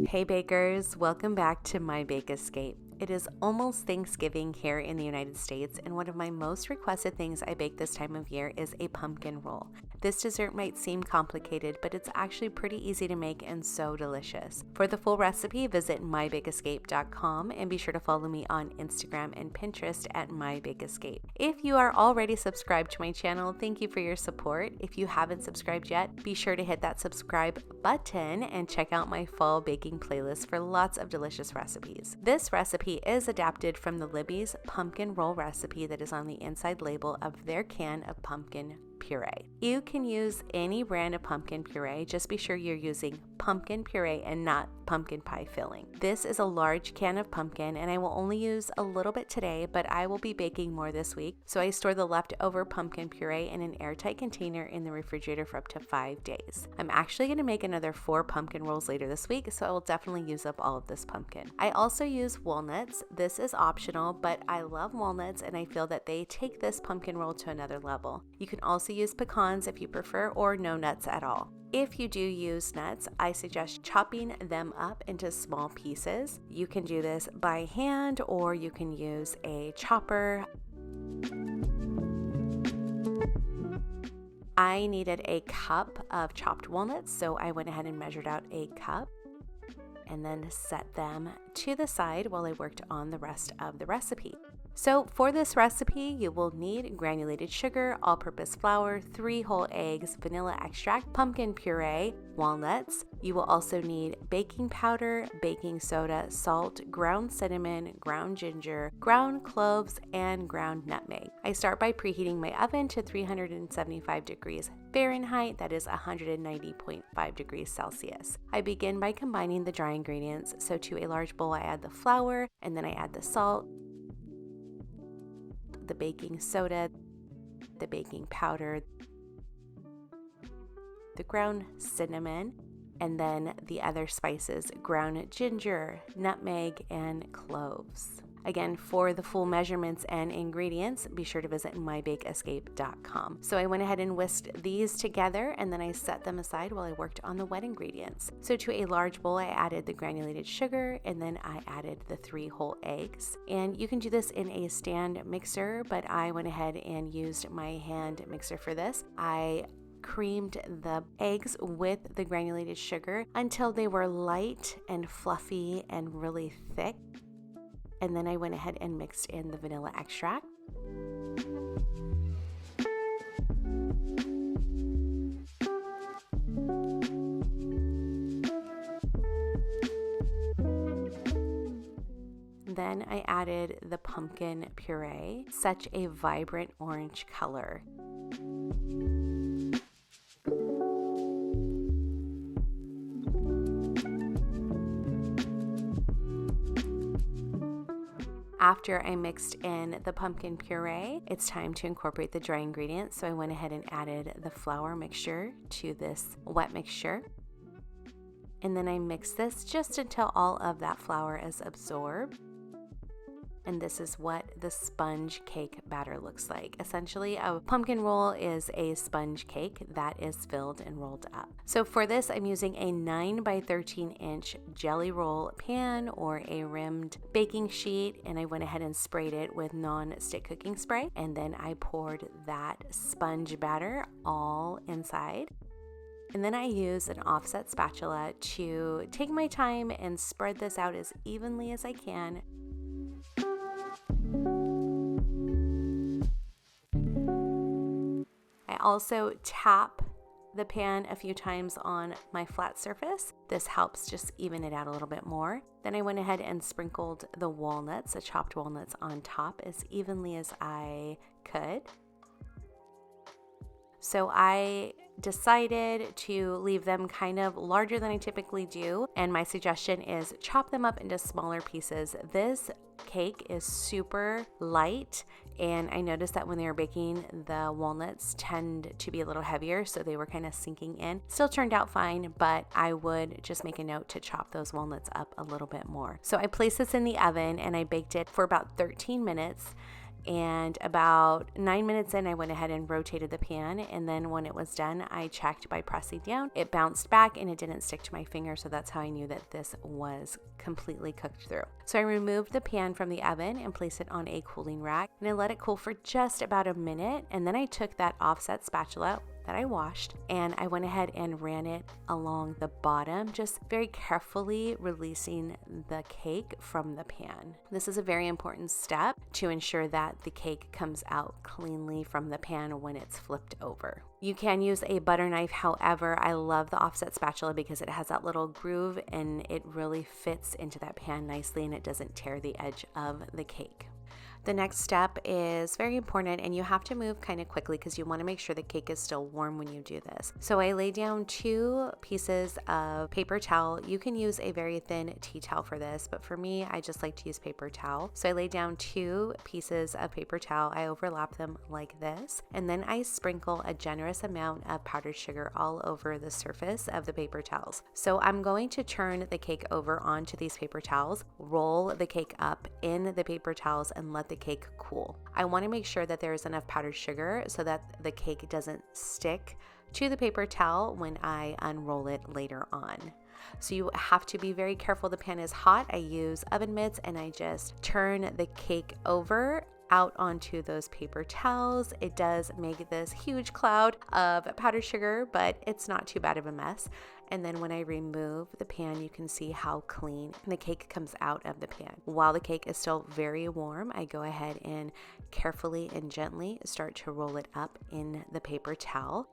Hey bakers, welcome back to My Bake Escape. It is almost Thanksgiving here in the United States, and one of my most requested things I bake this time of year is a pumpkin roll. This dessert might seem complicated, but it's actually pretty easy to make and so delicious. For the full recipe, visit mybakeescape.com and be sure to follow me on Instagram and Pinterest at mybakeescape. If you are already subscribed to my channel, thank you for your support. If you haven't subscribed yet, be sure to hit that subscribe button and check out my fall baking playlist for lots of delicious recipes. This recipe is adapted from the Libby's pumpkin roll recipe that is on the inside label of their can of pumpkin puree. You can use any brand of pumpkin puree, just be sure you're using pumpkin puree and not pumpkin pie filling. This is a large can of pumpkin and I will only use a little bit today, but I will be baking more this week, so I store the leftover pumpkin puree in an airtight container in the refrigerator for up to 5 days. I'm actually going to make another 4 pumpkin rolls later this week, so I will definitely use up all of this pumpkin. I also use walnuts. This is optional, but I love walnuts and I feel that they take this pumpkin roll to another level. You can also use pecans if you prefer, or no nuts at all. If you do use nuts, I suggest chopping them up into small pieces. You can do this by hand or you can use a chopper. I needed a cup of chopped walnuts, so I went ahead and measured out a cup and then set them to the side while I worked on the rest of the recipe. So for this recipe, you will need granulated sugar, all-purpose flour, 3 whole eggs, vanilla extract, pumpkin puree, walnuts. You will also need baking powder, baking soda, salt, ground cinnamon, ground ginger, ground cloves, and ground nutmeg. I start by preheating my oven to 375 degrees Fahrenheit, that is 190.5 degrees Celsius. I begin by combining the dry ingredients. So to a large bowl, I add the flour, and then I add the salt, the baking soda, the baking powder, the ground cinnamon, and then the other spices, ground ginger, nutmeg, and cloves. Again, for the full measurements and ingredients, be sure to visit mybakeescape.com. So I went ahead and whisked these together and then I set them aside while I worked on the wet ingredients. So to a large bowl, I added the granulated sugar and then I added the 3 whole eggs. And you can do this in a stand mixer, but I went ahead and used my hand mixer for this. I creamed the eggs with the granulated sugar until they were light and fluffy and really thick. And then I went ahead and mixed in the vanilla extract. Then I added the pumpkin puree, such a vibrant orange color. After I mixed in the pumpkin puree, it's time to incorporate the dry ingredients. So I went ahead and added the flour mixture to this wet mixture. And then I mixed this just until all of that flour is absorbed. And this is what the sponge cake batter looks like. Essentially, a pumpkin roll is a sponge cake that is filled and rolled up. So for this, I'm using a 9 by 13 inch jelly roll pan or a rimmed baking sheet, and I went ahead and sprayed it with non-stick cooking spray. And then I poured that sponge batter all inside. And then I used an offset spatula to take my time and spread this out as evenly as I can. I also tap the pan a few times on my flat surface. This helps just even it out a little bit more. Then I went ahead and sprinkled the walnuts, the chopped walnuts, on top as evenly as I could. So I decided to leave them kind of larger than I typically do, and my suggestion is chop them up into smaller pieces. This cake is super light, and I noticed that when they were baking, the walnuts tend to be a little heavier, so they were kind of sinking in. Still turned out fine, but I would just make a note to chop those walnuts up a little bit more. So I placed this in the oven and I baked it for about 13 minutes. And about 9 minutes in, I went ahead and rotated the pan. And then when it was done, I checked by pressing down. It bounced back and it didn't stick to my finger. So that's how I knew that this was completely cooked through. So I removed the pan from the oven and placed it on a cooling rack. And I let it cool for just about a minute. And then I took that offset spatula that I washed and I went ahead and ran it along the bottom, just very carefully releasing the cake from the pan. This is a very important step to ensure that the cake comes out cleanly from the pan when it's flipped over. You can use a butter knife. However, I love the offset spatula because it has that little groove and it really fits into that pan nicely and it doesn't tear the edge of the cake. The next step is very important and you have to move kind of quickly because you want to make sure the cake is still warm when you do this. So I lay down 2 pieces of paper towel. You can use a very thin tea towel for this, but for me, I just like to use paper towel. So I lay down 2 pieces of paper towel. I overlap them like this, and then I sprinkle a generous amount of powdered sugar all over the surface of the paper towels. So I'm going to turn the cake over onto these paper towels, roll the cake up in the paper towels, and let the cake cool. I want to make sure that there is enough powdered sugar so that the cake doesn't stick to the paper towel when I unroll it later on. So you have to be very careful. The pan is hot. I use oven mitts and I just turn the cake over out onto those paper towels. It does make this huge cloud of powdered sugar, but it's not too bad of a mess. And then when I remove the pan, you can see how clean the cake comes out of the pan. While the cake is still very warm, I go ahead and carefully and gently start to roll it up in the paper towel.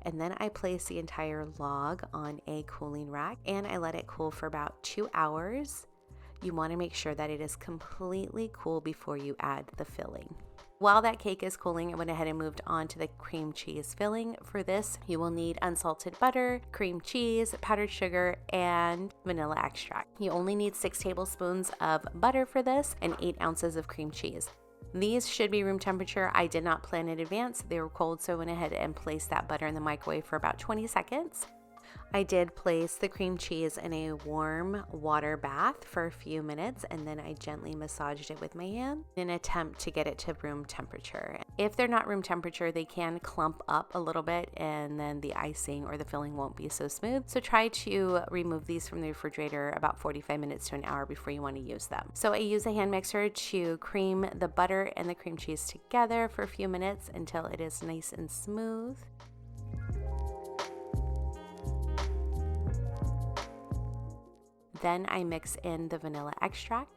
And then I place the entire log on a cooling rack and I let it cool for about 2 hours. You want to make sure that it is completely cool before you add the filling. While that cake is cooling, I went ahead and moved on to the cream cheese filling. For this, you will need unsalted butter, cream cheese, powdered sugar, and vanilla extract. You only need 6 tablespoons of butter for this and 8 ounces of cream cheese. These should be room temperature. I did not plan in advance. They were cold, so I went ahead and placed that butter in the microwave for about 20 seconds. I did place the cream cheese in a warm water bath for a few minutes and then I gently massaged it with my hand in an attempt to get it to room temperature. If they're not room temperature, they can clump up a little bit and then the icing or the filling won't be so smooth. So try to remove these from the refrigerator about 45 minutes to an hour before you want to use them. So I use a hand mixer to cream the butter and the cream cheese together for a few minutes until it is nice and smooth. Then I mix in the vanilla extract.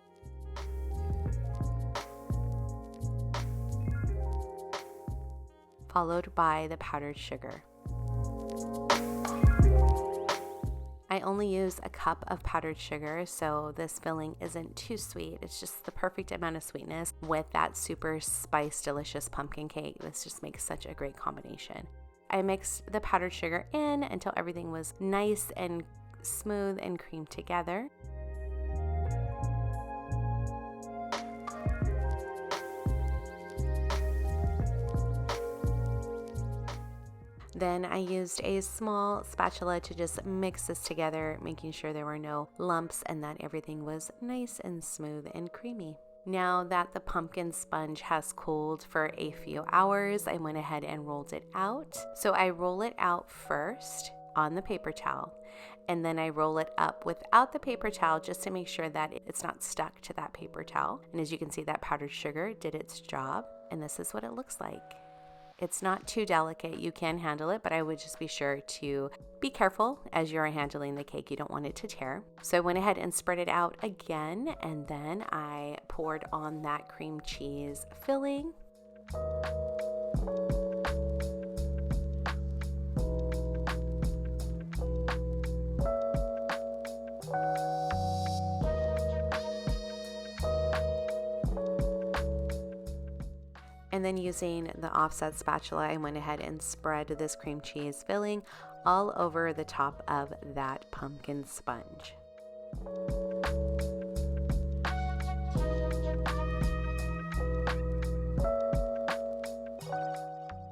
Followed by the powdered sugar. I only use a cup of powdered sugar, so this filling isn't too sweet. It's just the perfect amount of sweetness with that super spiced, delicious pumpkin cake. This just makes such a great combination. I mixed the powdered sugar in until everything was nice and smooth and creamed together. Then I used a small spatula to just mix this together, making sure there were no lumps and that everything was nice and smooth and creamy. Now that the pumpkin sponge has cooled for a few hours, I went ahead and rolled it out. So I roll it out first on the paper towel, and then I roll it up without the paper towel just to make sure that it's not stuck to that paper towel. And as you can see, that powdered sugar did its job, and this is what it looks like. It's not too delicate. You can handle it, but I would just be sure to be careful as you're handling the cake. You don't want it to tear. So I went ahead and spread it out again, and then I poured on that cream cheese filling. And then using the offset spatula, I went ahead and spread this cream cheese filling all over the top of that pumpkin sponge.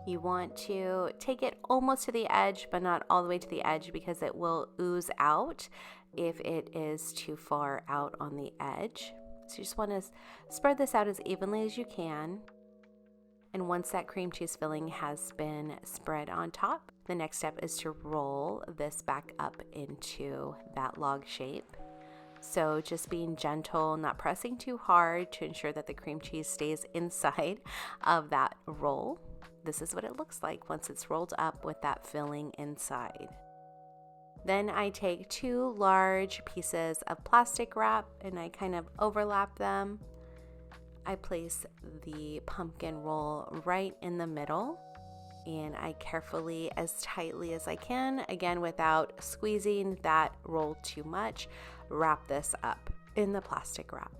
You want to take it almost to the edge, but not all the way to the edge because it will ooze out if it is too far out on the edge. So you just want to spread this out as evenly as you can. And once that cream cheese filling has been spread on top, the next step is to roll this back up into that log shape. So just being gentle, not pressing too hard to ensure that the cream cheese stays inside of that roll. This is what it looks like once it's rolled up with that filling inside. Then I take 2 large pieces of plastic wrap and I kind of overlap them. I place the pumpkin roll right in the middle and I carefully, as tightly as I can, again without squeezing that roll too much, wrap this up in the plastic wrap.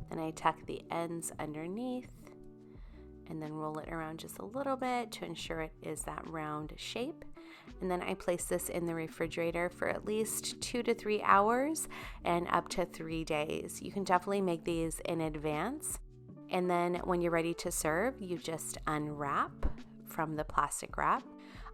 Then I tuck the ends underneath and then roll it around just a little bit to ensure it is that round shape. And then I place this in the refrigerator for at least 2 to 3 hours and up to 3 days. You can definitely make these in advance. And then when you're ready to serve, you just unwrap from the plastic wrap.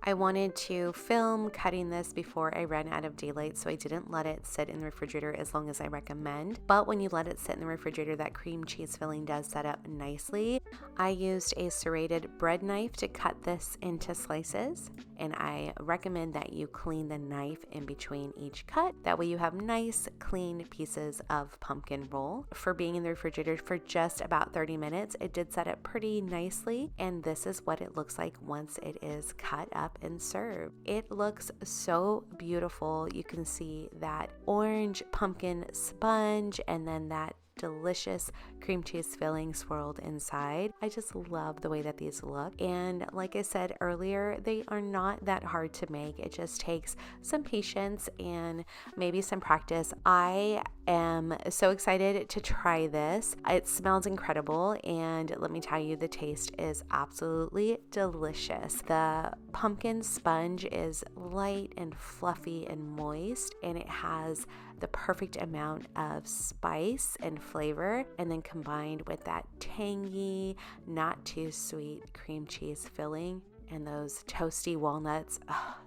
I wanted to film cutting this before I ran out of daylight, so I didn't let it sit in the refrigerator as long as I recommend. But when you let it sit in the refrigerator, that cream cheese filling does set up nicely. I used a serrated bread knife to cut this into slices, and I recommend that you clean the knife in between each cut. That way you have nice, clean pieces of pumpkin roll. For being in the refrigerator for just about 30 minutes, it did set up pretty nicely, and this is what it looks like once it is cut up and served. It looks so beautiful. You can see that orange pumpkin sponge and then that delicious cream cheese filling swirled inside. I just love the way that these look. And like I said earlier, they are not that hard to make. It just takes some patience and maybe some practice. I am so excited to try this. It smells incredible, and let me tell you, the taste is absolutely delicious. The pumpkin sponge is light and fluffy and moist, and it has the perfect amount of spice and flavor, and then combined with that tangy, not too sweet cream cheese filling and those toasty walnuts.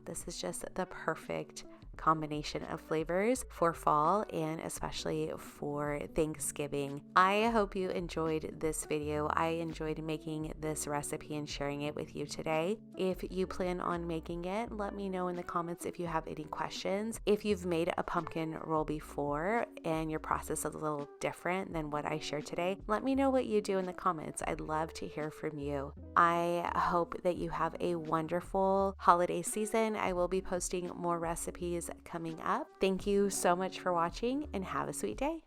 This is just the perfect combination of flavors for fall and especially for Thanksgiving. I hope you enjoyed this video. I enjoyed making this recipe and sharing it with you today. If you plan on making it, let me know in the comments if you have any questions. If you've made a pumpkin roll before and your process is a little different than what I shared today, let me know what you do in the comments. I'd love to hear from you. I hope that you have a wonderful holiday season. I will be posting more recipes coming up. Thank you so much for watching and have a sweet day.